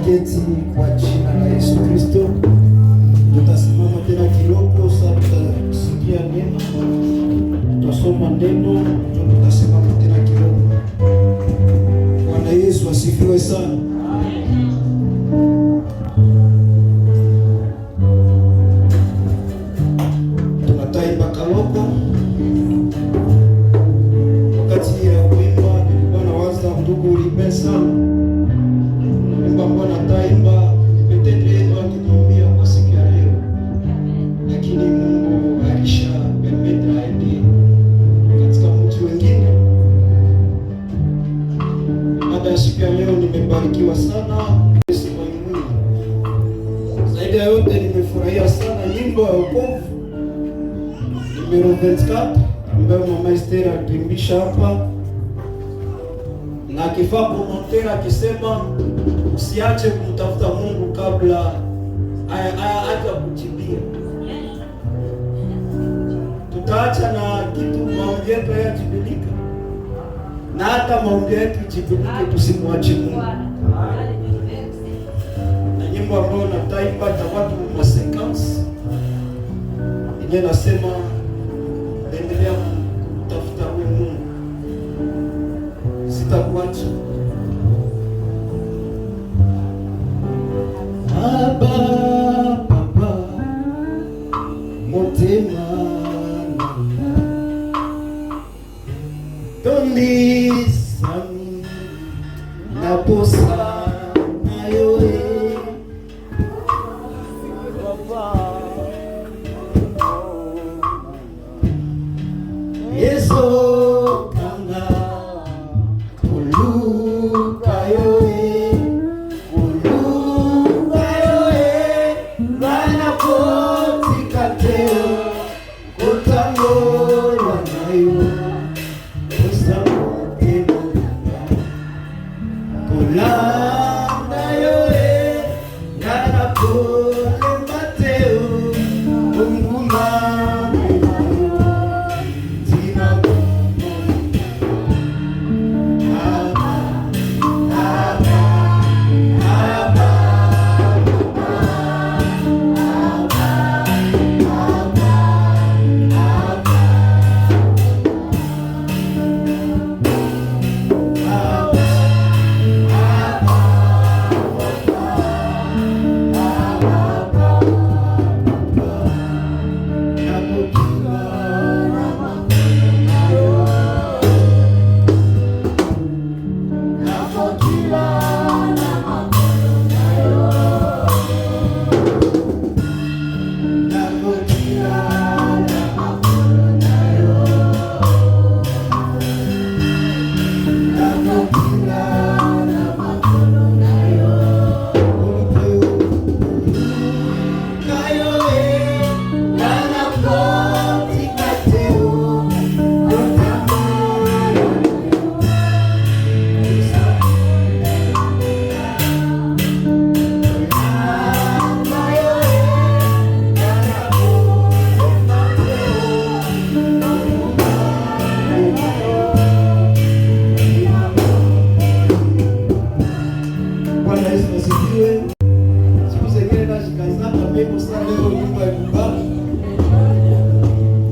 tuketi kwa jina la Yesu Kristo. Tutasimama tena kidogo, sasa tutasikia neno, tutasoma neno, tutasimama tena kidogo. Bwana Yesu asifiwe sana. Tunataimba kaloko. Wakati ya kuimba nilikuwa nawaza ndugu ulipesa Bwana taimba petete yetu akiniambia kwa siku ya leo, lakini Mungu alisha permit aende katika mji wengine. Baada ya siku ya leo nimebarikiwa sana, Yesu ni Mungu. Zaidi ya yote nimefurahia sana nyimbo ya wokovu numero 24 ambayo Mama Esther atuimbisha hapa, na kifaa promoter akisema usiache kumtafuta Mungu kabla hata kujibia. Tutaacha na kitu maombi yetu yajibilika, na hata maombi yetu jibilike, tusimwache Mungu. Na nyimbo ambayo nataimba watu wa sequence yenyewe nasema endelea kumtafuta wewe Mungu, sitakuacha. Papa motema tombisami na posa na yoe Yeso kanga uluka yoe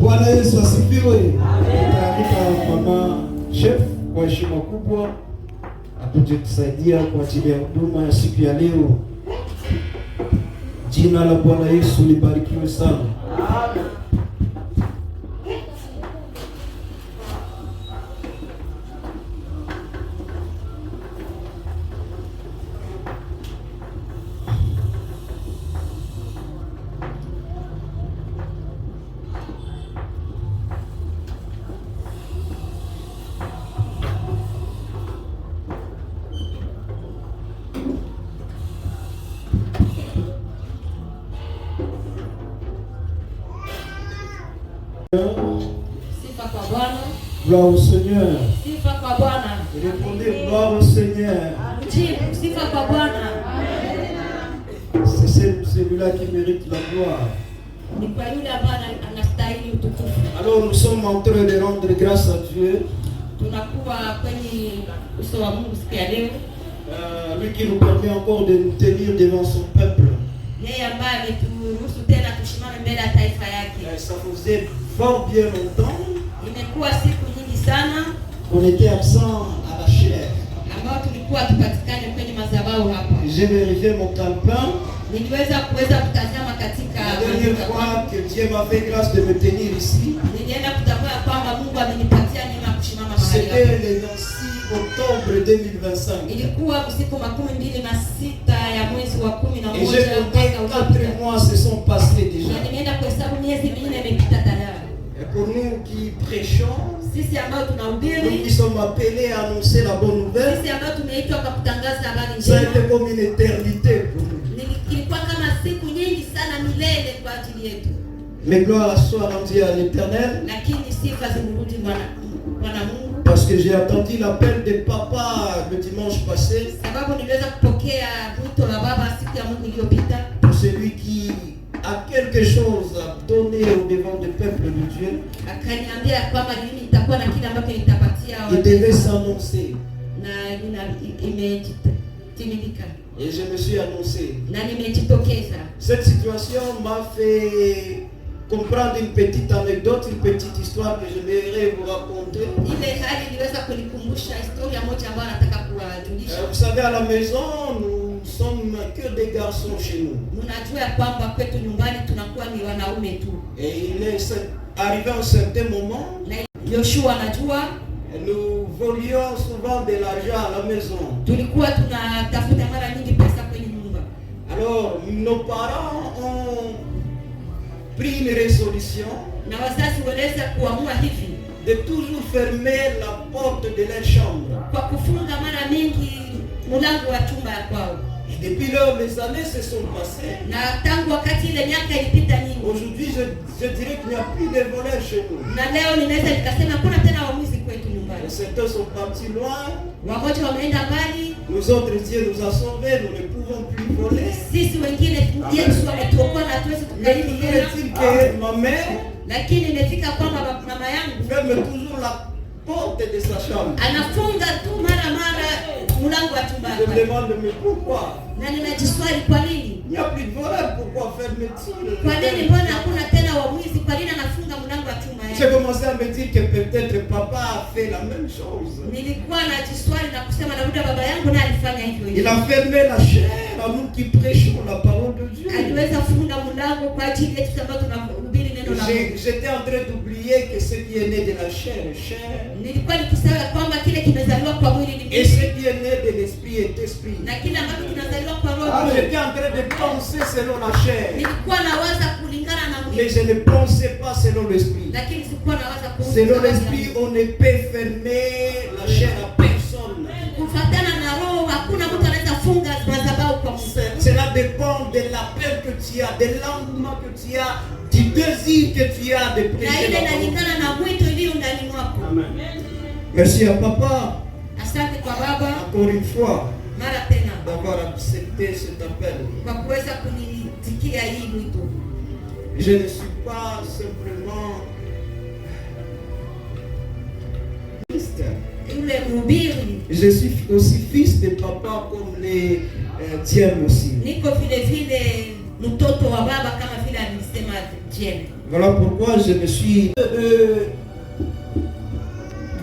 Bwana Yesu asifiwe. Nitaalika mama chef kwa heshima kubwa akuje kusaidia kwa ajili ya huduma ya siku ya leo. Jina la Bwana Yesu libarikiwe sana. Sifa kwa Bwana. Gloire au Seigneur. Sifa kwa Bwana. Répondez gloire au Seigneur. Sifa kwa Bwana. C'est celui-là qui mérite la gloire. Ni kwa yule ambaye anastahili utukufu. Alors nous sommes en train de rendre grâce à Dieu. Tunakuwa kwenye uso wa Mungu siku ya leo. Lui qui nous permet encore de nous tenir devant son peuple. Yeye ambaye ameturuhusu tena tusimame mbele ya taifa yake. Ça faisait fort bien longtemps Imekuwa siku nyingi sana qu'on était absent à la chair. ambao tulikuwa tupatikane kwenye madhabahu hapa. J'ai vérifié mon calepin. Niliweza kutazama katika La dernière fois que Dieu m'a fait grâce de me tenir ici, nilienda kutambua kwamba Mungu amenipatia neema kusimama mahali hapa. c'était le 26 octobre 2025. Ilikuwa usiku 26 ya mwezi wa 11 Et j'ai compté 4 mois se sont passés déjà. na nimeenda kuhesabu miezi 4 imepita tayari. Et pour nous qui prêchons, Sisi ambao nous qui tunahubiri, sommes appelés à annoncer la bonne nouvelle, sisi ambao tumeitwa kwa kutangaza habari ça a été njema, comme une éternité pour nous. ilikuwa kama siku nyingi sana, milele kwa ajili yetu. Mais gloire soit rendue à l'Éternel, Lakini sifa zimrudi Bwana Mungu, parce que j'ai entendu l'appel de papa le dimanche passé, sababu niliweza kupokea mwito wa baba siku ya Mungu iliyopita, pour celui qui a quelque chose à donner au devant du peuple de Dieu. akaniambia kwamba mimi nitakuwa na kile ambacho nitapatia Il devait s'annoncer. na imetimilika Et je me suis annoncé. na nimejitokeza. Cette situation m'a fait comprendre une petite anecdote, une petite histoire que j'aimerais vous raconter. Ile hali iliweza kunikumbusha historia moja ambayo nataka kuwajulisha. Vous savez, à la maison, nous sommes que des garçons chez nous. Mnajua ya kwamba kwetu nyumbani tunakuwa ni wanaume tu. Et il est arrivé un certain moment, Na Yoshua anajua nous volions souvent de l'argent à la maison. tulikuwa tunatafuta mara nyingi pesa kwenye nyumba. Alors, nos parents ont pris une résolution Na wazazi waliweza kuamua hivi de toujours fermer la porte de leur chambre. kwa kufunga mara mingi mlango wa chumba ya kwao. Et depuis lors, les années se sont passées. Na tangu wakati ile miaka ilipita nyingi. Aujourd'hui, je dirais qu'il n'y a plus de voleurs chez nous. Na leo ninaweza nikasema hakuna tena wamwizi kwetu nyumbani. Certains sont partis loin. Wamoja wameenda mbali. Nous autres, Dieu nous a sauvés, nous ne pouvons plus voler. Sisi wengine Yesu ametuokoa na hatuwezi Mais kukaribu toujours tena. est-il que ma mère Lakini imefika kwamba mama yangu ferme toujours la porte de sa chambre. anafunga tu mara mlango wa chumba Je me yake. demande, mais pourquoi? Na ninajiswali kwa nini? Il n'y a plus de voleurs, pourquoi fermer-il? Kwa nini mbona hakuna tena wamwizi? Kwa nini anafunga mlango wa chumba J'ai yake? commencé à me dire que peut-être papa a fait la même chose. Nilikuwa najiswali na kusema labda baba yangu naye alifanya hivyo Il hivyo. a fermé la chair à nous qui prêchons la parole de Dieu. Aliweza kufunga mlango kwa ajili yetu ambao tunahubiri neno la Mungu. J'étais en train d'oublier que ce qui est né de la chair est chair. Nilikuwa nikisema kwamba kile kimezaliwa kwa mwili ni Et ce mwili qui est né de l'esprit est esprit. na kile ambacho kinazaliwa kwa roho. Alors j'étais en train de penser selon la chair. Nilikuwa nawaza kulingana na Mais mwili. je ne pensais pas selon l'esprit. Lakini sikuwa nawaza Selon l'esprit, on ne peut fermer la chair à personne. kufuatana na roho, hakuna mtu anaweza funga madhabahu kwa Mungu. Cela dépend de l'appel que tu as, de l'engouement que tu as, du désir que tu as de Na prêcher ile la parole. inalingana na mwito iliyo ndani mwako. Merci à papa, Asante kwa baba encore une fois, mara tena d'avoir accepté cet appel. kwa kuweza kunitikia hii mwito. Je ne suis pas simplement Yule mhubiri je suis aussi fils de papa comme les tiens aussi. niko vile vile mtoto wa baba kama vile alisema Jen. Voilà pourquoi je me suis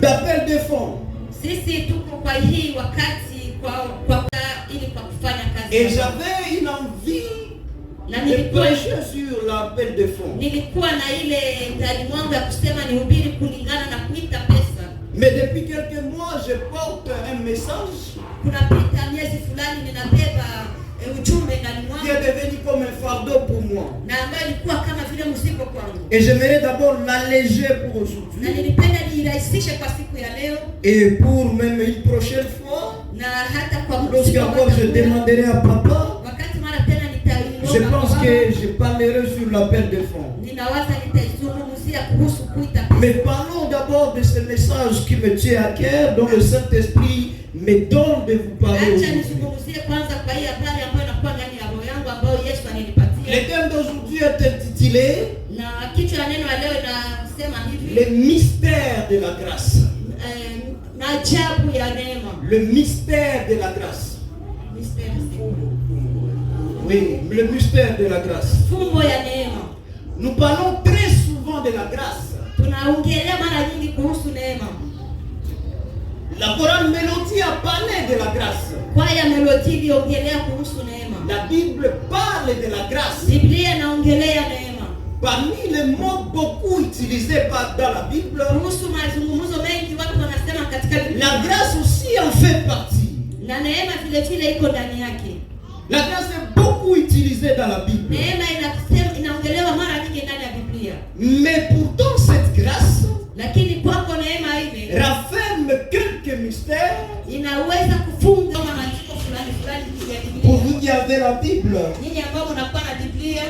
d'appel de fond. Sisi tuko kwa hii wakati kwa ili kwa kufanya kazi. Et j'avais une envie na de nilikuwa prêcher sur l'appel de fond. nilikuwa na ile ndani mwangu ya kusema nihubiri kulingana na kuita pesa. Mais depuis quelques mois, je porte un message Kuna pita miezi fulani ninabeba ujumbe ndani qui est mwangu devenu comme un fardeau pour moi. na ambayo ilikuwa kama vile mzigo kwangu. Et j'aimerais d'abord l'alléger pour Na aujourd'hui nilipenda niirahisishe kwa siku ya leo et pour même une prochaine fois. na hata kwa Lorsque encore je demanderai à papa, wakati mara tena je pense que je parlerai sur l'appel de fond. ninawaza nitaizungumzia kuhusu kuita pesa. Mais parlons d'abord de ce message qui me tient à cœur, dont le Saint-Esprit me donne de vous parler Acha aujourd'hui. nizungumzie kwanza kwa hii habari ambayo inakuwa ndani ya roho yangu ambayo Yesu alinipatia. Le thème d'aujourd'hui est intitulé Na kichwa ya neno la leo inasema hivi, Le mystère de la grâce. maajabu ya neema. Le mystère de la grâce. Oui, le mystère de la grâce. Fumbo ya neema. Nous parlons très souvent de la grâce. Tunaongelea mara nyingi kuhusu neema. La chorale Mélodie a parlé de la grâce. Kwaya Mélodie iliongelea kuhusu neema. La Bible parle de la grâce. Biblia inaongelea neema. Parmi les mots beaucoup utilisés dans la Bible, kuhusu mazungumzo mengi watu wanasema katika Biblia. La grâce aussi en fait partie. Na neema vile vile iko ndani yake. La grâce est beaucoup utilisée dans la Bible. Neema inaongelewa mara nyingi ndani ya Biblia. Mais pourtant cette grâce, lakini kwako neema ile renferme quelques mystères. Inaweza kufunga maandiko fulani fulani ya Biblia. Pour vous qui avez la Bible, nyinyi ambao mnakuwa na Biblia,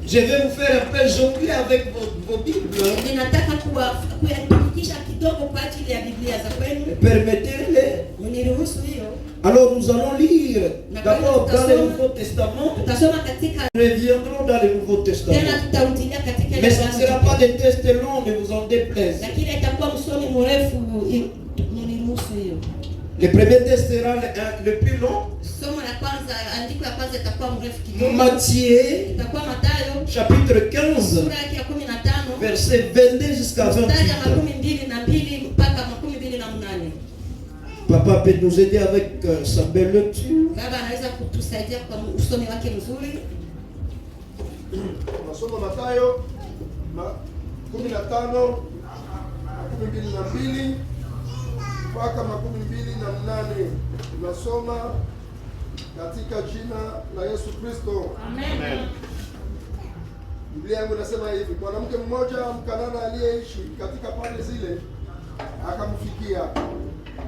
je vais vous faire un peu jongler avec vos Bibles. Ninataka kuyatumikisha kidogo kwa ajili ya Biblia za kwenu. Permettez-le. Uniruhusu hiyo. Alors nous allons lire d'abord dans le Nouveau Testament. Tutasoma katika. Nous reviendrons dans le Nouveau Testament. Tena tutarudia katika. Mais ce ne sera pas des tests longs, ne vous en déplaise. Lakini itakuwa msomi mrefu, uniruhusu hiyo. Le premier test sera le plus long. Somo la kwanza, andiko la kwanza itakuwa mrefu kidogo. Matthieu, itakuwa Mathayo chapitre 15, sura ya 15, verset 22 jusqu'à 28. Mstari wa 22 mpaka 28. Papa peut nous aider avec sa belle lecture. Baba anaweza kutusaidia kwa usomi wake mzuri. Masomo Mathayo 15:22 mpaka 28. Tunasoma katika jina la Yesu Kristo. Amen. Biblia yangu inasema hivi: mwanamke mmoja Mkanana aliyeishi katika pande zile akamfikia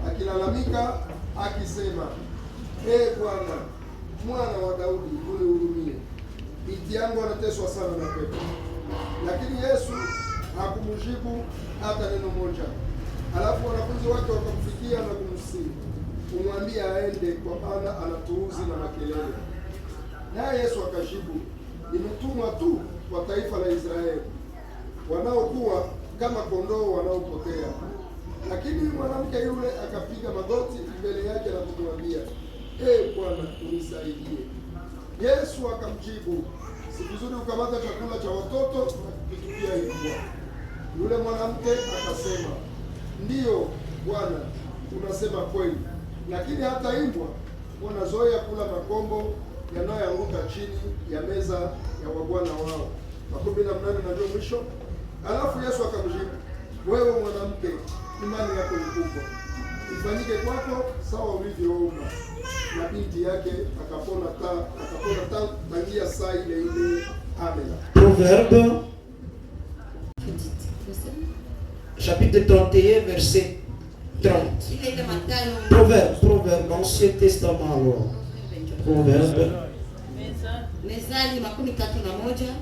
akilalamika akisema, Ee Bwana, Mwana wa Daudi, unihurumie, binti yangu anateswa sana na pepo. Lakini Yesu hakumjibu hata neno moja. Alafu wanafunzi wake wakamfikia na kumsihi kumwambia aende, kwa maana anatuuzi na makelele. Naye Yesu akajibu, nimetumwa tu kwa taifa la Israeli, wanaokuwa kama kondoo wanaopotea. Lakini mwanamke yule akapiga magoti mbele yake na kumwambia, Ee Bwana, unisaidie. Yesu akamjibu, si vizuri kukamata chakula cha watoto na kukitupia imbwa. Yule mwanamke akasema, ndiyo Bwana, unasema kweli, lakini hata imbwa wanazoea kula makombo yanayoanguka chini ya meza ya wabwana wao. 18 na ndio mwisho. Alafu Yesu akamjibu, wewe mwanamke, imani yako ni kubwa, ifanyike kwako sawa ulivyoomba. Na binti yake akapona tangia saa ile ile. Amen. Proverbe chapitre 31 verset 30. Proverbe, Ancien Testament alors. Proverbe. Mezali 31.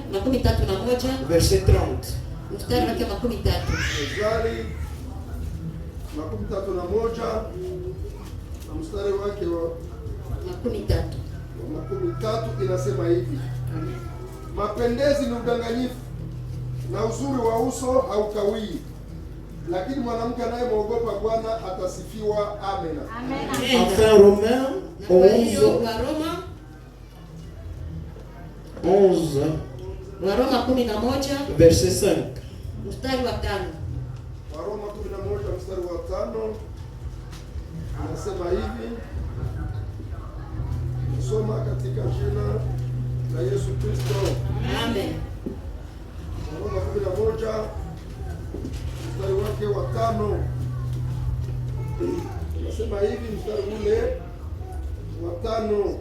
31 verset 30. Mstari wake 13. Mezali 31 na mstari wake wa 13 inasema hivi: mapendezi ni udanganyifu na uzuri wa uso haukawii, lakini mwanamke anayemwogopa Bwana atasifiwa. Amen. Enfin Romains 11 Waroma 11 verset 5. Mstari wa 5. Waroma 11 mstari wa 5 anasema hivi, soma katika jina la Yesu Kristo. Amen. Waroma 11 mstari wake wa 5 anasema hivi, mstari ule wa 5: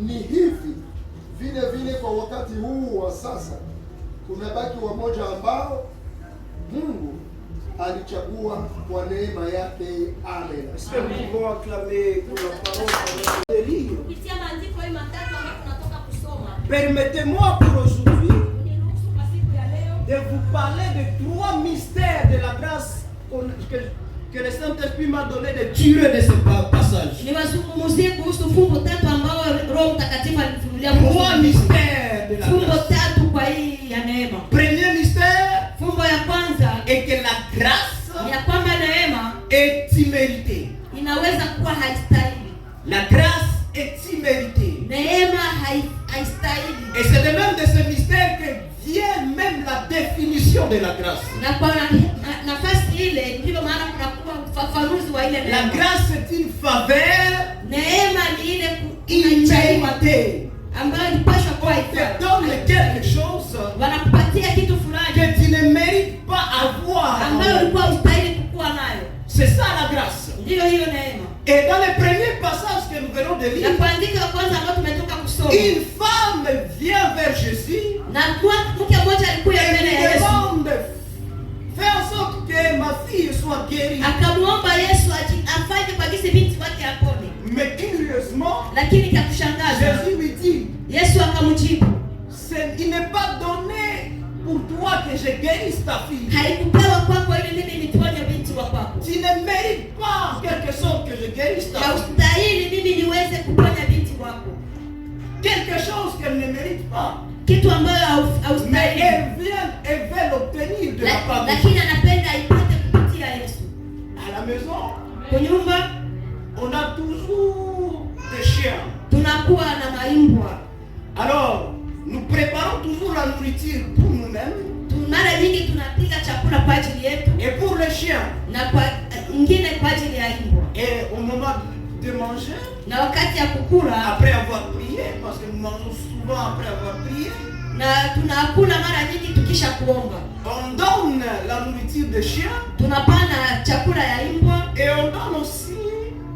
ni hivi vile vile kwa wakati huu wa sasa kumebaki wamoja ambao Mungu alichagua kwa neema yake. Amen. Est-ce que nous pouvons acclamer pour la parole de lire? Kupitia maandiko haya matatu ambayo tunatoka kusoma. Permettez-moi pour aujourd'hui Niruhusu kwa siku ya leo de vous parler de 3 mystères de la grâce que le Saint-Esprit m'a donné de tirer de ce passage. niwazungumzie kuhusu fumbo tatu ambao Roho Mtakatifu alifunulia. 3 mystères de la Fumbo grâce. tatu kwa hii ya neema. kuwa haistahili. La grâce est imméritée. Neema haistahili. Et c'est de même de ce mystère que vient même la définition de la grâce. Na kwa nafasi ile ndio maana kunakuwa ufafanuzi wa ile neema. La grâce est une faveur. Neema ni ile imméritée ambayo ilipaswa kuwa te donne quelque chose wanakupatia kitu fulani que tu ne mérites pas avoir, ambayo ulikuwa ustahili kuwa nayo. C'est ça la grâce. Ndio hiyo neema. Et dans le premier passage que nous venons de lire, na kwa andiko la kwanza ambalo tumetoka kusoma, une femme vient vers Jésus na mke mmoja alikuja mbele ya Yesu, demande fais en sorte que ma fille soit guérie. Akamuomba Yesu afanye kwa kisi binti wake apone. Mais curieusement, lakini kakushangaza, Jésus lui dit, Yesu akamjibu, il n'est pas donné pour toi que je guérisse ta fille. Haikupewa kwako ili mimi niponye binti wa kwako. Tu ne mérites pas en quelque sorte que je guérisse ta fille. Haustahili mimi niweze kuponya binti wako. Quelque chose qu'elle ne mérite pas. Kitu ambayo haustahili. Mais elle vient, elle veut l'obtenir de la part de Dieu. Lakini anapenda ipate kupitia Yesu. À la maison, kwa nyumba on a toujours des chiens. Tunakuwa na maimbwa. Alors, nous préparons toujours la nourriture pour nous-mêmes. Mara nyingi tunapika chakula kwa ajili yetu et pour les chiens. Na kwa ingine kwa ajili ya imbwa. Et au moment de manger, na wakati ya kukula, après avoir prié, parce que nous mangeons souvent après avoir prié, na tunakula mara nyingi tukisha kuomba. On donne la nourriture des chiens. Tunapana chakula ya imbwa. Et on donne aussi,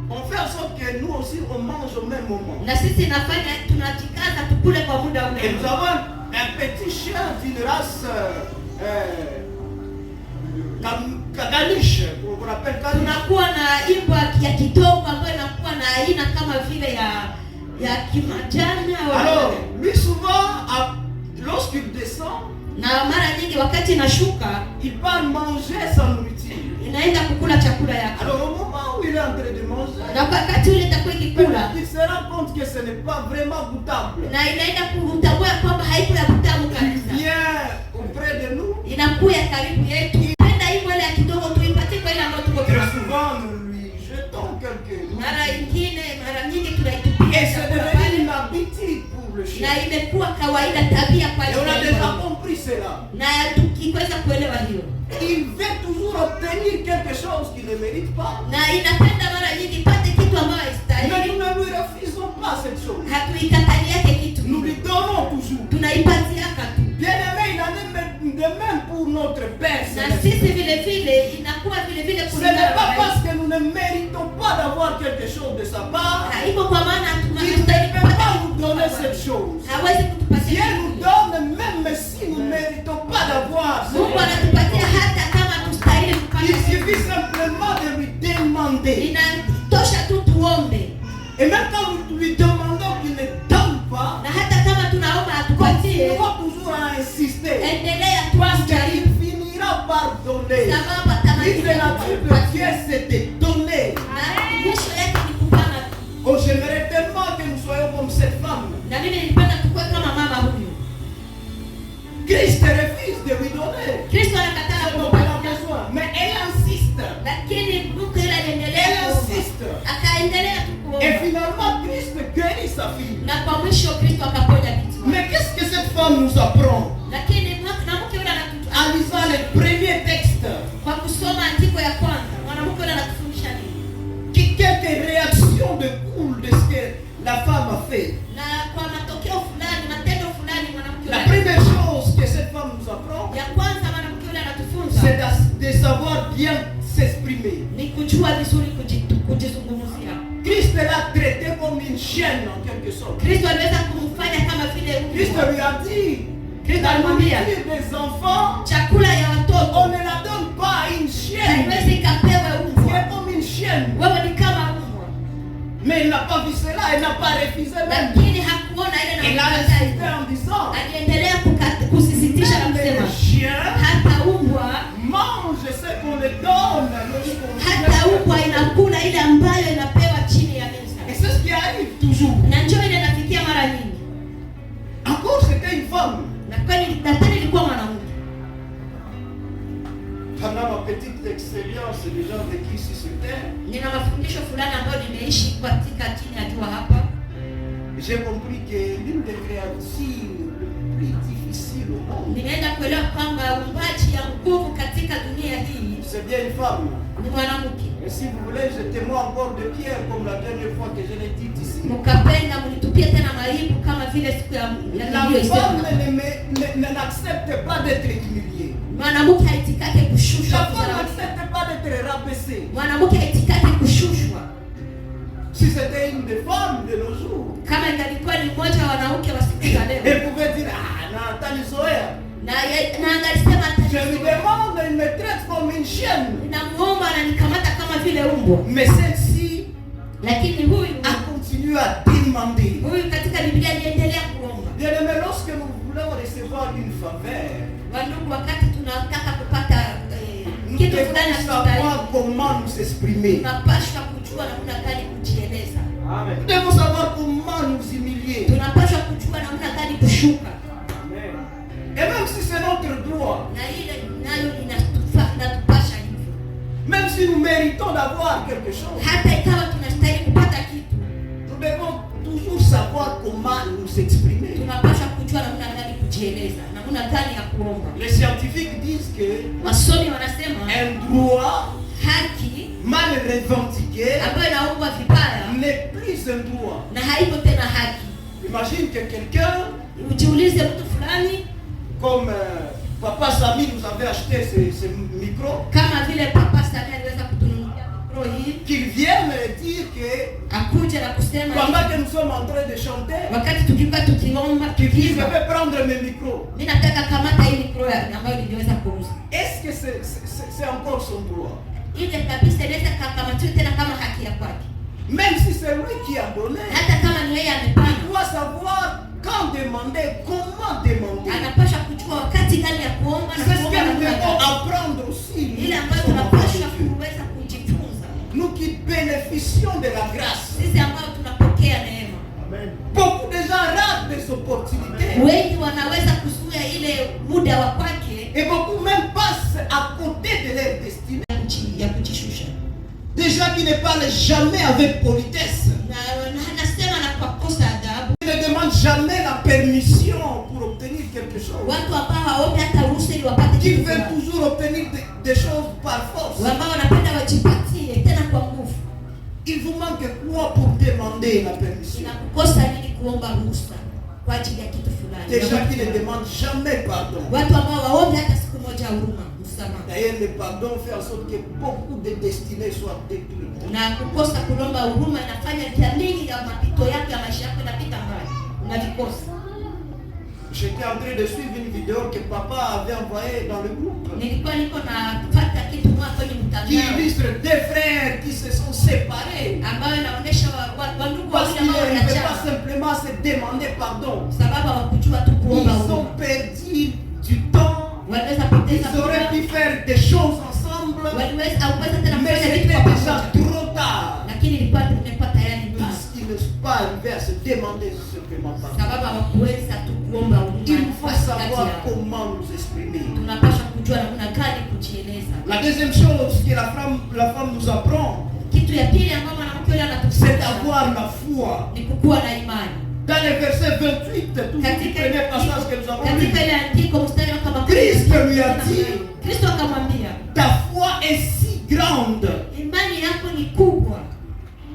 on fait en sorte que nous aussi on mange au même moment. Na sisi nafanya tunajikaza tukule kwa muda ule. Et nous avons un petit chien d'une race Caniche, on appelle Caniche. Tunakuwa na imbwa ya kidogo ambayo inakuwa na aina kama vile ya kimajani au. Alors, lui souvent lorsqu'il descend, na mara nyingi wakati inashuka, il part manger sa nourriture. Inaenda kukula chakula yake. Alors au moment où il est en train de manger, na wakati ule itakuwa ikikula, il se rend compte que ce n'est pas vraiment goûtable. Na inaenda kutambua kwamba haiko ya kutamu kabisa. Viens auprès de nous. Inakuja karibu yetu. Penda hii mwele ya kidogo tuipatie kwa ile ambayo tuko Très souvent nous lui jetons quelques. Mara nyingi tunaitupia. Et c'est devenu une habitude pour le chien. Na imekuwa kawaida, tabia kwa hiyo. Et on a déjà compris cela. Na tukiweza kuelewa hiyo. Il veut toujours obtenir quelque chose qu'il ne mérite pas. Na inapenda mara nyingi pate kitu ambayo haistahili. Mais nous ne lui refusons pas cette chose. Hatuikatali yake kitu. Nous lui donnons toujours. Tunaipatia tu. Bien-aimé, il en est de même pour notre Père. Na sisi vile vile inakuwa vile vile pour nous. Ce n'est pas parce que nous ne méritons pas d'avoir quelque chose de sa part. Haiko kwa maana il ne peut pas nous donner cette chose. Hawezi kutupatia. Dieu nous donne même si nous ne méritons pas d'avoir. Mungu anatupatia hata kama tustahili kupata. Il suffit simplement de lui demander. Inatosha tu tuombe. Et même quand nous lui demandons qu'il ne donne pas, na hata kama tunaomba atupatie, on va toujours insister. Endelea tu parce qu'il finira par donner. Sababu atamaliza. Il de nature de Dieu c'est de donner. Mwisho yake ni kupana. Oh, j'aimerais tellement que nous soyons comme cette femme. Na mimi nilipenda tukue kama mama huyu. Christ refuse de lui donner. Kristo anakataa kumpa besoin, mais elle insiste. Lakini Mungu yeye anaendelea. Elle insiste. Akaendelea kuomba. Et finalement Christ guérit sa fille. Na kwa mwisho Kristo akaponya binti. Mais qu'est-ce que cette femme nous apprend? Lakini mwanamke yule anatuambia en lisant le premier texte. Kwa kusoma andiko ya kwanza, mwanamke yule anatufundisha nini? Quelques réactions de cool de ce que la femme a fait. Na kwa matokeo fulani, matendo fulani mwanamke yule. La première chose que cette femme nous apprend, ya kwanza mwanamke yule anatufunza, c'est de savoir bien s'exprimer. Ni kujua vizuri kujizungumzia. Christ l'a traité comme une chienne en quelque sorte. Kristo aliweza kumfanya kama vile mbwa. Christ lui a dit, Kristo alimwambia, des enfants, chakula ya watoto on ne la donne pas à une chienne. Haiwezi ikapewa mbwa. C'est comme une chienne. Wewe ni kama mbwa. Mais il n'a pas vu cela, il n'a pas refusé même. Lakini hakuona ile na il a insisté en disant, aliendelea kusisitisha na kusema, hata mbwa mange ce qu'on le donne. Hata mbwa inakula ile ambayo inapewa chini ya meza. Et c'est ce qui arrive toujours. Na njoo ile inafikia mara nyingi. Encore c'était une femme. Na kweli ilikuwa mwanamke. petite expérience des gens vécus ici sur terre. Nina mafundisho fulani ambayo nimeishi katika chini ya jua hapa. J'ai compris que l'une des créatures les plus difficiles au monde, Nimeenda kuelewa kwamba uumbaji ya nguvu katika dunia hii c'est bien une femme. ni mwanamke. Et si vous voulez, je témoigne encore de Pierre comme la dernière fois que je l'ai dit ici. Mkapenda mnitupie tena majibu kama vile siku ya La femme n'accepte pas d'être humiliée. mwanamke haitikake La kushushwa. femme n'accepte pas d'être rabaissée. Mwanamke haitikake kushushwa. Si c'était une des femmes de nos jours, Kama ingalikuwa ni mmoja wa wanawake wa siku za leo, elle pouvait dire na Tanizoea. na angalisema Je lui demande, il me traite comme une chienne. ninamuomba na nikamata kama vile umbo. Mais celle-ci Lakini huyu a continué à demander. katika Biblia aliendelea kuomba. Bien aimé, lorsque nous voulons recevoir une faveur, Wandugu, wakati tunataka kupata nous kitu fulani devons savoir comment nous exprimer. tunapaswa kujua namna gani kujieleza. Nous devons savoir comment nous humilier. Tunapaswa kujua namna gani kushuka, Et même si c'est notre droit, na ile nayo inatupasha hivyo. même si nous méritons d'avoir quelque chose, Hata ikawa tunastahili kupata kitu, nous devons toujours savoir comment nous exprimer. tunapaswa kujua namna gani kujieleza, namna gani ya kuomba. Les scientifiques disent que Wasomi wanasema un droit haki mal revendiqué ambayo inaombwa vibaya n'est plus un droit. na haipo tena haki. Imagine que quelqu'un, Ujiulize, mtu fulani comme Papa Samy nous avait acheté ce micro, kama vile Papa Samia aliweza kutununulia mikro hii, qu'il vienne dire que akuja na kusema pendant que nous sommes en train de chanter, wakati tukiwa tukiomba qu'il dise je tukiimba, vais prendre mes micros. mimi nataka kamata hii mikro ambayo niliweza kuuza. Est-ce que c'est encore son droit? Ile kabisa inaweza kakamatiwa tena kama haki ya kwake, Même si c'est lui qui a donné, hata kama ni yeye il amepanga. doit savoir quand demander, comment demander. Anapaswa kujua wakati gani ya kuomba na C'est ce kuomba que nous namna devons gani. apprendre aussi. Ile ambayo Nous, tunapaswa kuweza kujifunza nous qui bénéficions de la grâce. sisi ambao tunapokea neema. Beaucoup de gens ratent des opportunités. Wengi wanaweza kuzuia ile muda wa kwake Et beaucoup même passent à côté de leur destinée. ya kujishusha, Des gens qui ne parlent jamais avec politesse. na anasema na kwa kosa adabu. Qui ne demandent jamais la permission pour obtenir quelque chose. Watu ambao hawaombi hata ruhusa ili wapate Qui kitu veulent fulani, toujours obtenir des choses par force. ambao wanapenda wajipatie tena kwa nguvu. Il vous manque quoi pour demander la permission? Inakukosa nini kuomba ruhusa kwa ajili ya kitu fulani? Des gens qui ne demandent jamais pardon. Watu ambao waombi hata siku moja huruma, msamaha. D'ailleurs, le pardon fait en sorte que beaucoup de destinées soient détruites. Na kukosa kulomba huruma inafanya vya mingi ya mapito yako ya maisha yako inapita mbali, unavikosa. J'étais en train de suivre une vidéo que papa avait envoyée dans le groupe. Nilikuwa niko nafuata kitu moja kwenye Qui mtandao illustre deux frères qui se sont séparés. ambayo inaonyesha wandugu Parce wawili qu'ils ambao ne pouvaient pas wanaachana simplement se demander pardon. sababu hawakujua tu kuomba Ils ont huruma. perdu du temps. Wanaweza poteza Ils auraient muda, pu faire des choses ensemble. waliweza au tena Mais kufanya vitu c'était kwa déjà pamoja, trop tard. lakini ilikuwa tumekuwa tayari nyuma, Parce qu'ils ne sont pas arrivés à se demander simplement pardon. sababu hawakuweza tu kuomba Il huruma. faut savoir comment nous exprimer. Tunapaswa kujua namna gani kujieleza. La deuxième chose que la femme nous apprend, Kitu ya pili ambayo mwanamke yule c'est anatufundisha d'avoir la foi. ni kukuwa na imani. Dans le verset 28, tout le premier passage que nous avons lu, Katika ile andiko mstari wa kama Christ lui a dit, Kristo akamwambia, ta foi est si grande imani yako ni kubwa.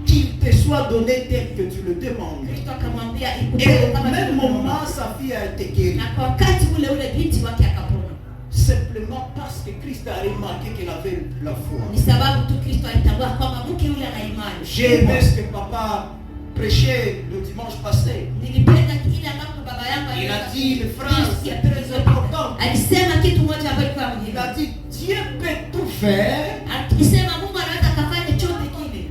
qu'il te soit donné tel que tu le demandes. Kristo akamwambia Et ikupewe au kama même vile moment, unaomba. sa fille a été guérie. Na kwa wakati ule ule binti wake akapona. Simplement parce que Christ a remarqué qu'elle avait la foi. Ni sababu tu Kristo alitambua kwamba mke yule ana imani. J'ai aimé ce que papa prêchait le dimanche passé. Nilipenda kile ambapo baba yangu Il a aliweza dit une phrase kusikia. très importante. Alisema kitu moja ambacho kwa Il muhimu. a dit, Dieu peut tout faire, Akisema Mungu anaweza kufanya chochote kile.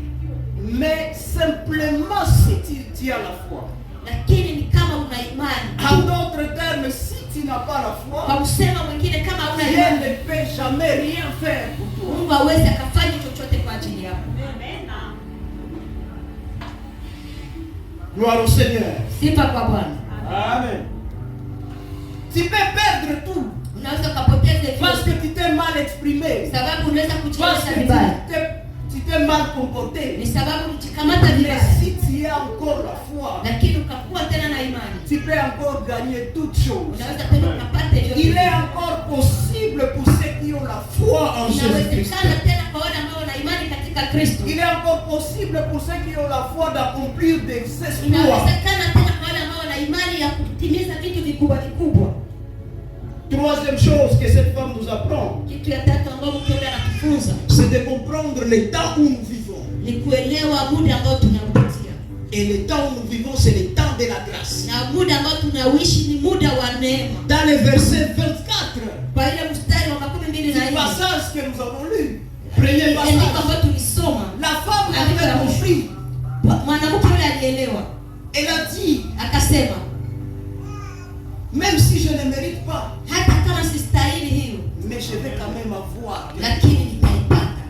mais simplement si tu as la foi. Lakini ni kama una imani. En d'autres termes, si tu n'as pas la foi, Kwa kusema mwingine kama una Dieu imani, ne peut jamais rien faire pour toi. Mungu hawezi akafanya chochote kwa ajili yako. Gloire au Seigneur. Sifa kwa Bwana. Amen. Tu peux perdre tout Unaweza ukapoteza parce que vyote tu t'es mal exprimer. Sababu unaweza Parce kujieleza que vibaya. tu t'es mal comporté. Ni sababu ulijikamata Mais vibaya. si tu as encore la foi, Lakini ukakuwa tena na imani. tu peux encore gagner toutes choses. Unaweza tena ukapata hiyo. Il est encore possible pour ceux qui ont la foi en Jésus-Christ. Inawezekana tena kwa wale ambao wana imani katika Kristo. Il est encore possible pour ceux qui ont la foi d'accomplir des exploits. Inawezekana tena kwa wale ambao wana imani ya kutimiza vitu vikubwa vikubwa. Troisième chose que cette femme nous apprend, Kitu ya tatu ambayo mtume anatufunza c'est de comprendre le temps où nous vivons. ni kuelewa muda ambao tunaupitia. Et le temps où nous vivons, c'est le temps de la grâce. Na muda ambao tunauishi ni muda wa neema. Dans le verset 24, Kwa ile mstari wa 12 du passage que nous avons lu, premier Andiko passage, ambalo tulisoma, la femme avait compris. mwanamke yule alielewa, Elle a dit, akasema même si je ne mérite pas, hata kama sistahili hiyo, mais je vais quand même avoir. lakini nitaipata.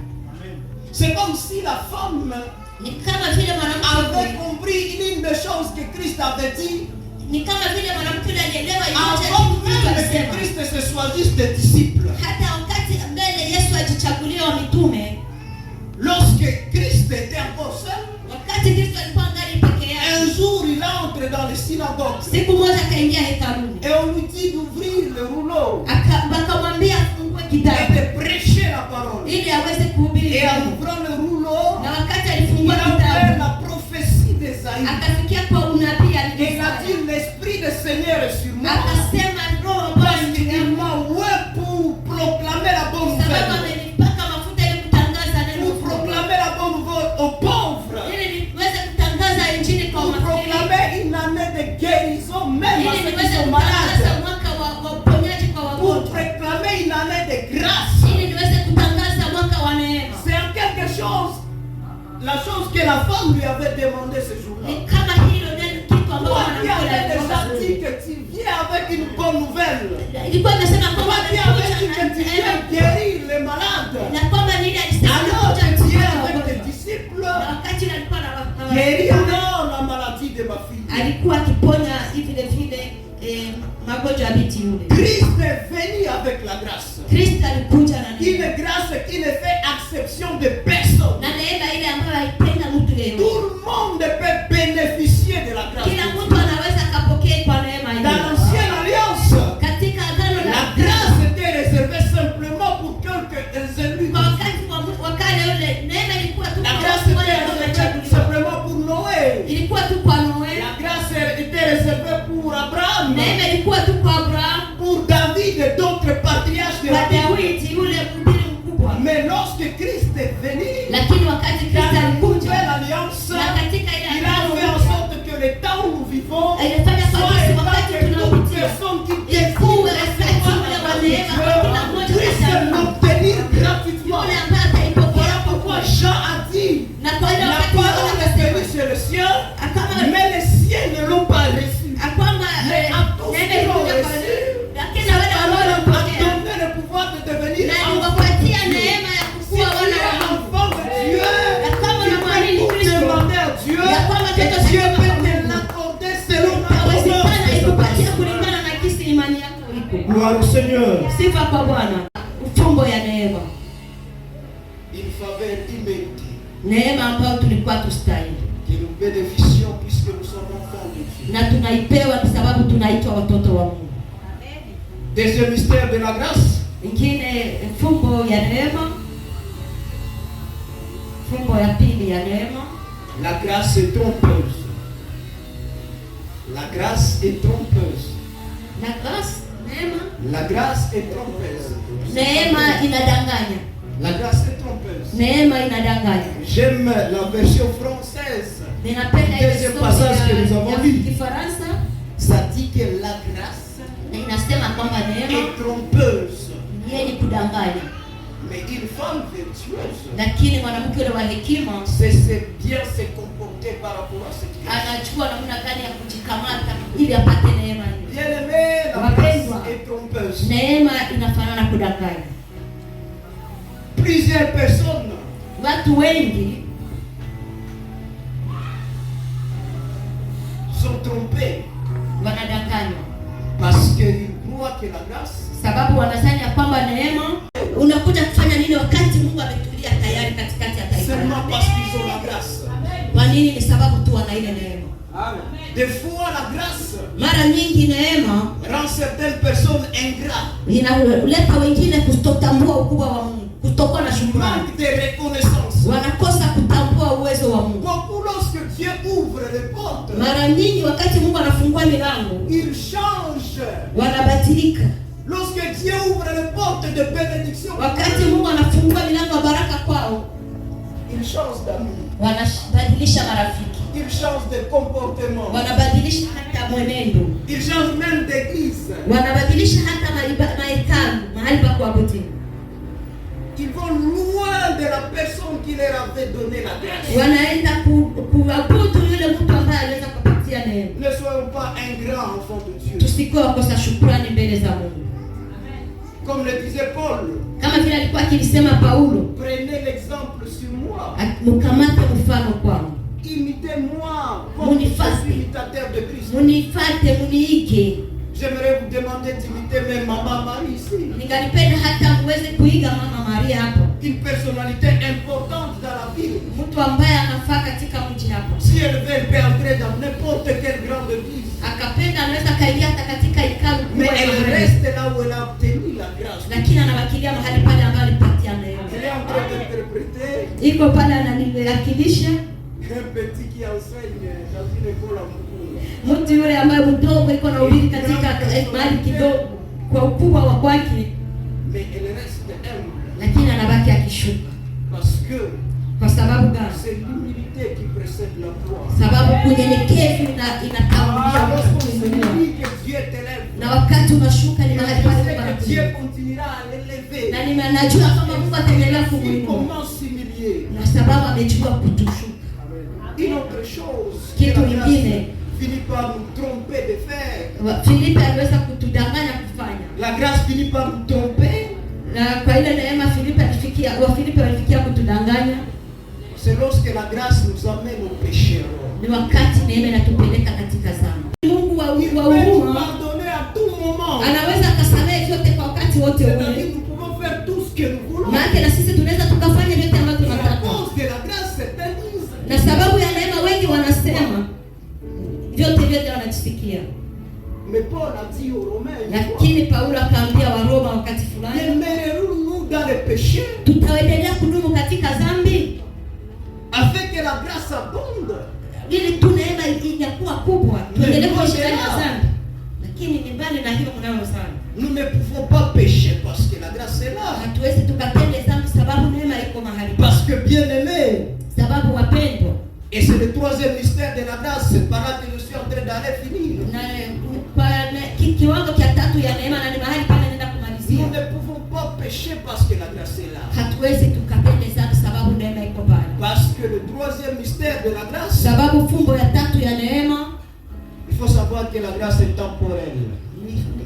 C'est comme si la femme Ni kama vile mwanamke avait compris l'une des choses que Christ avait dit ni kama vile mwanamke yule alielewa avant même que alisema. Christ se choisisse des disciples. Hata wakati mbele Yesu ajichagulie wa mitume, Lorsque Christ était encore seul, wakati Kristo alikuwa ngali peke yake, un jour il entre dans les synagogues siku moja akaingia hekaluni, et on lui dit d'ouvrir le rouleau akamwambia afungue et kitabu de prêcher la parole. ili aweze kuhubiri. Et en ouvrant le rouleau, Na wakati il alifungua a fait kitabu, la prophétie d'Esaïe. akafikia kwa unabii Et il a aliyofanya. dit, l'Esprit du Seigneur est sur moi. Akasema roho Parce Bwana qu'il ndiye m'a oint pour proclamer la bonne sababu nouvelle. amenipaka mafuta ili kutangaza neno Pour kubwa. proclamer la bonne nouvelle aux pauvres. Ili niweze kutangaza injili kwa Pour maskini. proclamer une année de guérison même à Ili ceux qui niweze sont kutangaza malades. mwaka wa uponyaji kwa Pour wagonjwa. proclamer une année de grâce. Ili niweze kutangaza mwaka wa neema. C'est en quelque chose, la chose que la femme lui avait demandé ce jour-là. Ni kama hilo neno kitu ambalo Toi qui mwanamke avais déjà alikuwa. dit que tu viens avec une bonne nouvelle. Ilikuwa imesema kwamba Toi qui avais dit que tu viens guérir les malades. na kwamba nini alisema Alors kuja que tu es kuponya avec tes wagonjwa. disciples, Na wakati yule alikuwa na guéris non la maladie de ma fille. alikuwa akiponya vile vile magonjwa ya binti yule. Christ est venu avec la grâce. Kristo alikuja na neema. Une grâce qui ne fait exception de personne. Na neema ile ambayo haipenda mtu yeyote. Tout le monde peut bénéficier de la grâce. Kila mtu anaweza akapokea kwa neema Dans hiyo. l'ancienne alliance, Katika agano la la grâce était réservée simplement pour quelques élus. kwa wakati wa kale ule neema ilikuwa tu La kwa grâce watu wale était ambao réservée wamechaguliwa. simplement pour Noé. Ilikuwa tu kwa Noe. La grâce était réservée pour Abraham, Neema ilikuwa tu kwa Abraham, pour David et d'autres patriarches de kwa la Bible. Daudi yule mhubiri mkubwa. Mais lorsque Christ est venu, Lakini wakati dans Kristo la alikuja nouvelle alliance, na katika ile il a fait en agano sorte que le temps où nous vivons alifanya kwa soit sisi étant wakati que toute tunaopitia personne qui ikuwe désire wakati recevoir ule la wa grâce de neema kwa kila Dieu mmoja puisse katika l'obtenir gratuitement. yule ambaye ataipokea. Voilà pourquoi Jean a dit, Na kwa ile la wakati parole est akasema venue sur le ciel, akama mais les siens ne l'ont pas reçue. kwamba Mais à tous neema qui l'ont ilikuja kwa reçue, lakini cette wale ambao parole a walipokea donné le pouvoir de devenir na enfant. niwapatia neema ya Si kuwa tu wana es wa Mungu. enfant de Dieu, Na kama tu unamwamini peux tout Kristo, demander à Dieu ya kwamba et chochote Dieu unachotaka peut kwa te Mungu. l'accorder selon ta Inawezekana promesse. ikupatia kulingana na jinsi imani yako iko. Gloire au Seigneur. Sifa kwa Bwana. Ufumbo ya neema, Une faveur imméritée neema ambayo tulikuwa tustahili que nous bénéficions puisque nous sommes enfants de Dieu. na tunaipewa kwa sababu tunaitwa watoto wa Mungu. Deuxième mystère de la grâce, Ingine fumbo ya neema, fumbo ya pili ya neema. la grâce est trompeuse. La grâce est trompeuse. Na grâce, neema, La grâce est trompeuse. neema inadanganya. La grâce est trompeuse. Neema inadanganya. J'aime la version française. Ninapenda ile Deuxième somo passage que nous avons lu. ya Kifaransa Ça dit que la grâce na inasema kwamba neema est trompeuse. ni yenye kudanganya, Mais une femme vertueuse, lakini mwanamke yule wa hekima c'est bien se comporter par rapport à cette grâce. anajua namna gani ya kujikamata ili apate neema hiyo. Bien aimé, la grâce est trompeuse. Neema inafanana kudanganya. Plusieurs personnes Watu wengi sont trompées wanadanganywa parce qu'ils croient que la grâce sababu wanadhani ya kwamba neema Unakuja kufanya nini wakati Mungu ametulia tayari katikati ya taifa? Seulement parce qu'ils ont la grâce. Kwa nini? Ni sababu tu wana ile neema. Des fois la grâce Mara nyingi neema rend certaines personnes ingrates. inaleta wengine kutotambua ukubwa wa Mungu, kutokuwa na shukrani. Manque de reconnaissance. Wanakosa kutambua uwezo wa Mungu. Beaucoup lorsque Dieu ouvre les portes, Mara nyingi wakati Mungu anafungua milango, il change. wanabadilika. Lorsque Dieu ouvre les portes de bénédiction, Wakati Mungu anafungua milango ya baraka kwao, il change d'amis. wanabadilisha marafiki, Il change de comportement. wanabadilisha hata mwenendo, Il change même d'église. wanabadilisha hata mahekalu, mahali pa kuabudia. Ils vont loin de la personne qui leur avait donné la grâce. Wanaenda kuabudu yule mtu ambaye aliweza kupatia neema. Ne soyons pas ingrats, enfants de Dieu. Tusikuwe wakosa shukrani mbele za Mungu. Comme le disait Paul, Kama vile alikuwa akilisema Paulo, prenez l'exemple sur moi. mkamate mfano kwangu, Imitez-moi comme je suis imitateur de Christ. munifate, muniige. J'aimerais vous demander d'imiter même Maman Marie ici. Ningalipenda hata muweze kuiga Mama Maria hapo, Une personnalité importante dans la ville. mtu ambaye anafaa katika mji hapo. Si elle veut entrer dans n'importe quelle grande église, Akapenda anaweza kaingia hata katika hekalu mais kubwa, elle reste là où elle a obtenu la grâce. lakini anawakilia mahali pale ambapo alipatia neema. Elle est en train d'interpréter Iko pale ananiwakilisha un petit qui enseigne dans une école à Mukulu. mtu yule ambaye mdogo iko na ubiri katika mahali kidogo kwa ukubwa wa kwake, Mais elle reste humble. lakini anabaki akishuka. Parce que Kwa sababu gani? c'est l'humilité qui précède la gloire. Sababu kunyenyekevu inatangulia Lorsqu'on se kuinuliwa, dit que Dieu t'élève, na wakati unashuka ni je mahali pale sais pa que Dieu kuinuliwa. continuera à l'élever. Na ninajua kama Mungu ataendelea Il kumuinua, commence à s'humilier. na sababu amejua kutushuka. Une autre chose, Kitu que la grâce kingine, finit par nous tromper de faire. Filipe aliweza kutudanganya kufanya, La grâce finit par nous tromper. na kwa ile neema Wafilipi walifikia kutudanganya. C'est lorsque la grâce nous amène au péché. Ni wakati neema inatupeleka katika dhambi. Mungu wa Il peut nous huruma pardonner à tout moment. anaweza akasamehe vyote kwa wakati wote C'est-à-dire ule. nous pouvons faire tout ce que nous voulons. Maana na sisi tunaweza tukafanya vyote ambavyo À tunataka. cause de la grâce, certains disent. Na sababu ya neema wengi wanasema vyote wanajisikia. Mais Paul a dit aux Romains, Lakini Paulo akaambia Waroma wakati fulani, demeurons-nous dans le péché tutaendelea kudumu katika dhambi afin que la grâce abonde. ili tu neema inakuwa kubwa, tuendelee kuishi ndani ya dhambi. Lakini ni mbali na hilo mnalo sana. Nous ne pouvons pas pécher parce que la grâce est là. Hatuwezi tukatende dhambi sababu neema iko mahali. Parce que bien aimé, Sababu wapendwa, et c'est le troisième mystère de la grâce, c'est par là que je suis en train d'aller finir. na kwa kiwango cha tatu ya neema, na ni mahali pale naenda Nous kumalizia. ne pouvons pas pécher parce que la grâce est là. Hatuwezi tukatende dhambi sababu neema iko pale. Parce que le troisième mystère de la grâce, Sababu fumbo ya tatu ya neema, il faut savoir que la grâce est temporelle.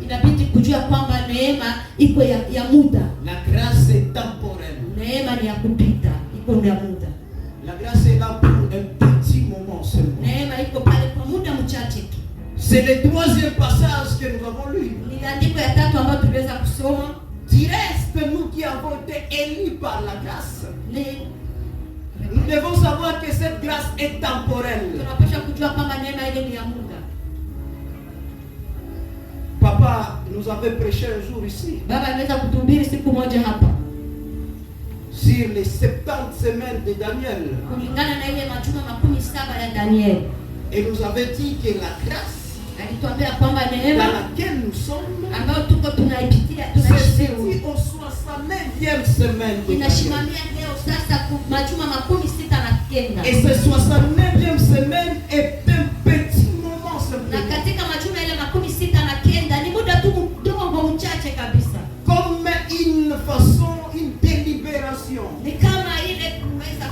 inabidi kujua kwamba neema iko ya muda. La grâce est temporelle. Neema ni ya kupita, iko ya muda. La grâce est là pour un petit moment seulement. Neema iko pale kwa muda mchache tu. C'est le troisième passage que nous avons lu. Ni andiko ya tatu ambayo tuliweza kusoma. Du reste, nous qui avons été élus par la grâce, nous devons savoir que cette grâce est temporelle. Tunapaswa kujua kwamba neema ile ni ya muda. Papa nous avait prêché un jour ici Baba aliweza kutuhubiri siku moja hapa sur les 70 semaines de Daniel. kulingana na ile majuma 17 ya Daniel. Et nous avait dit que la grâce Alituambia kwamba dans neema laquelle nous sommes ambayo tuko tunaipitia se tunaishi situe au 69e semaine de Daniel. inasimamia leo sasa majuma 69. Et ce 69e semaine est un petit moment Na simplement. katika majuma ile 69 ni muda tu mdogo mchache kabisa. Comme une façon, une délibération. Ni kama ile kuweza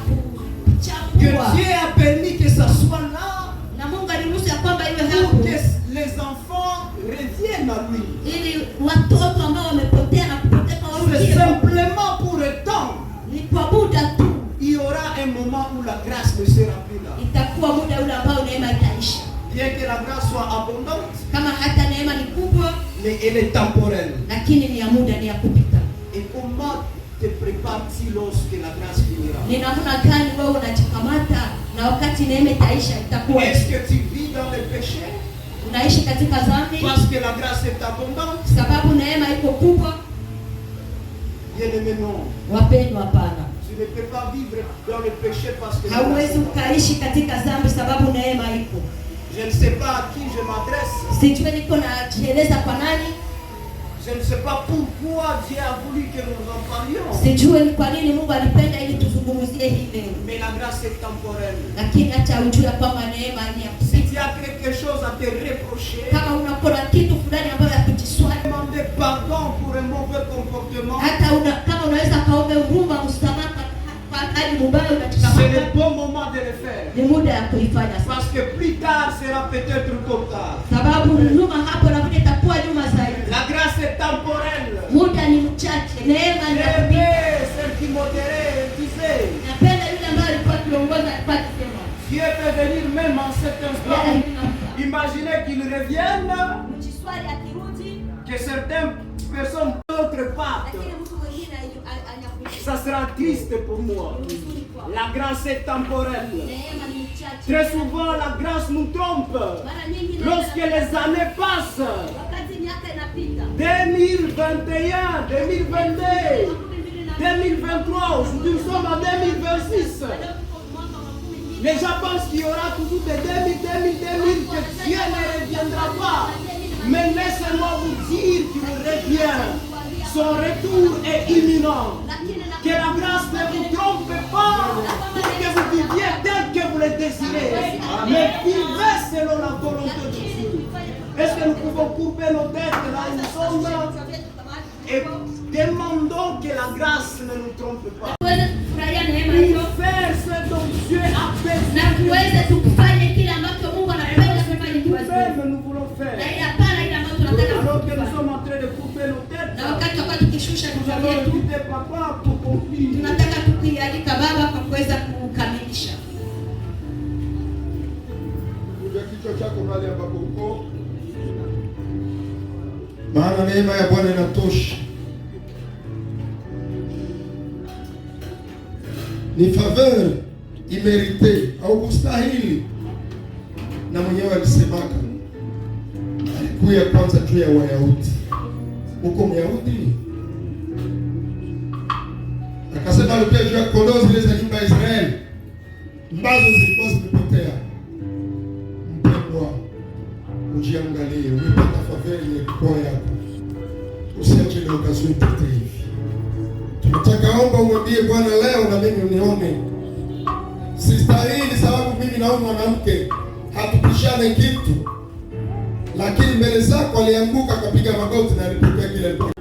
Que kuchagua. Dieu a permis que ça soit là Na Mungu aliruhusu ya kwamba iwe pour hapo que les enfants reviennent à lui. ili watoto ambao wamepotea na kupotea C'est warudie. simplement pour le temps. Ni kwa muda tu. Il y aura un moment où la grâce ne sera plus là. Itakuwa muda ule ambao neema itaisha. Bien que la grâce soit abondante, Kama hata neema ni kubwa, mais elle est temporelle. lakini ni ya muda, ni ya kupita. Et comment te prépares-tu lorsque la grâce finira? Ni namna gani wewe unajikamata na wakati neema itaisha itakuwa? Est-ce que tu vis dans le péché? Unaishi katika dhambi Parce que la grâce est abondante? sababu neema iko kubwa? Bien-aimé, non. Wapendwa, hapana. Tu ne peux pas vivre dans le péché parce que Hauwezi ukaishi katika dhambi sababu neema iko. je ne sais pas à qui je m'adresse. Sijui niko najieleza kwa nani. Je ne sais pas pourquoi Dieu a voulu que nous en parlions. Sijui ni kwa nini Mungu alipenda ili tuzungumzie hii leo. Mais la grâce est temporelle. Lakini acha ujue kwamba neema ni ya Si kusifu. tu as quelque chose à te reprocher, Kama unakuwa kitu fulani ambayo ya kujiswali, demander pardon pour un mauvais comportement. hata kama unaweza kaombe huruma, msamaha kwa hali mbaya C'est unachikamata, le bon moment de le faire. ni muda ya kuifanya sasa. Parce que plus tard sera peut-être trop tard. Sababu nyuma hapo na vile itakuwa nyuma zaidi. La grâce est temporelle. Muda ni mchache, neema ni ya kupita. Aimez celle qui modérait, disait. Napenda yule ambaye alikuwa kiongoza alikuwa akisema, Dieu peut venir même en cet instant. Imaginez qu'il revienne, mjiswali akirudi, que certaines personnes d'autres partent. lakini mtu mwingine anyakuja. Ça sera triste pour moi. La grâce est temporelle. Neema ni mchache. Très souvent, la grâce nous trompe. Mara nyingi Lorsque les années passent, wakati miaka inapita, 2021, 2022, 2023, aujourd'hui nous sommes en 2026. Les gens pensent qu'il y aura toujours des 2000, que Dieu ne reviendra pas. Mais laissez-moi vous dire qu'il revient. Son retour est imminent. Que la grâce ne vous trompe pas pour que vous viviez tel que vous le désirez. Mais vivez selon la volonté de Dieu. Est-ce que nous pouvons couper nos têtes là où nous sommes et demandons que la grâce ne nous trompe pas? tuweze kufurahia neema Pour hiyo faire ce dont Dieu a fait. na tuweze tukufanye kile ambacho Mungu anapenda tufanye kiwazi. Nous-mêmes nous voulons Na faire. ile hapana ile ambayo tunataka Alors que nous kufanya. sommes en train de couper nos têtes, Na wakati wakati tukishusha nous vichwa allons vyetu, inviter Papa pour conclure. tunataka tukialika Baba kwa kuweza kukamilisha. Kuja kichwa chako mahali ambapo uko. Maana neema ya Bwana inatosha. Ni faveur imerite au kustahili, na mwenyewe alisemaka alikuya kwanza juu ya Wayahudi. Uko Myahudi, akasema alikuja juu ya kondoo zile za nyumba ya Israeli ambazo zilikuwa zimepotea. Mpendwa, ujiangalie, umepata faveur ile kwa yako, usiache ile ukazui ipite hivi. Tunataka omba umwambie Bwana leo, na mimi unione sistahili, sababu mimi na mwanamke hatupishane kitu, lakini mbele zako alianguka akapiga magoti na alipokea kile alipo.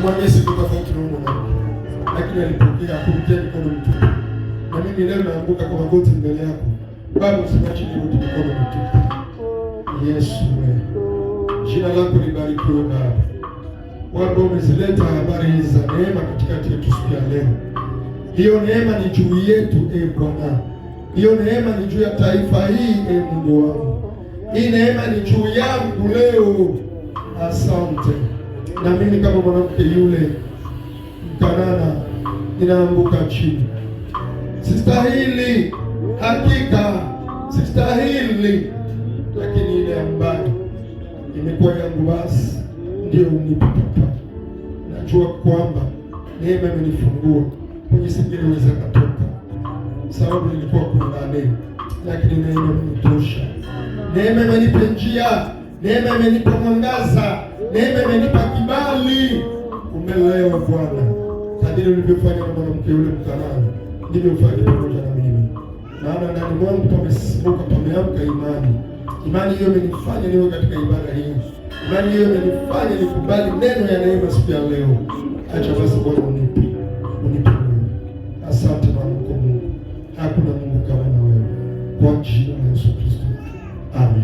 Mwambie siku tofauti na mwanamke, lakini alipokea kupitia mikono mitupu. Na mimi leo naanguka kwa magoti mbele yako Baba, usiniache nirudi mikono mitupu. Yesu wewe, jina lako libarikiwe Baba. Bwana, umezileta habari hizi za neema katikati yetu siku ya leo. Hiyo neema ni juu yetu Bwana. Hiyo neema ni juu ya taifa hii Mungu wangu. Hii neema ni juu yangu leo. Asante. Na mimi kama mwanamke yule Mkanana ninaanguka chini. Sistahili, hakika sistahili, lakini ile ambayo imekuwa yangu basi ndio unipe Papa. Najua kwamba neema imenifungua kwenye singeweza katoka, sababu nilikuwa kundani, lakini neema imenitosha. Neema imenipa njia, neema imenipa mwangaza, neema imenipa kibali. Umelewa Bwana, kadiri ulivyofanya na mwanamke yule Mkanani, ndivyo ufanye pamoja na mimi. Maana ndani mwangu pamesimuka, pameamka imani. Imani hiyo imenifanya niwe katika ibada hii. Imani hiyo imenifanya nikubali neno ya neema siku ya leo. Acha basi Bwana unipe wewe. Asante Bwana Mungu. Hakuna Mungu kama na wewe. Kwa jina la Yesu Kristo. Amen.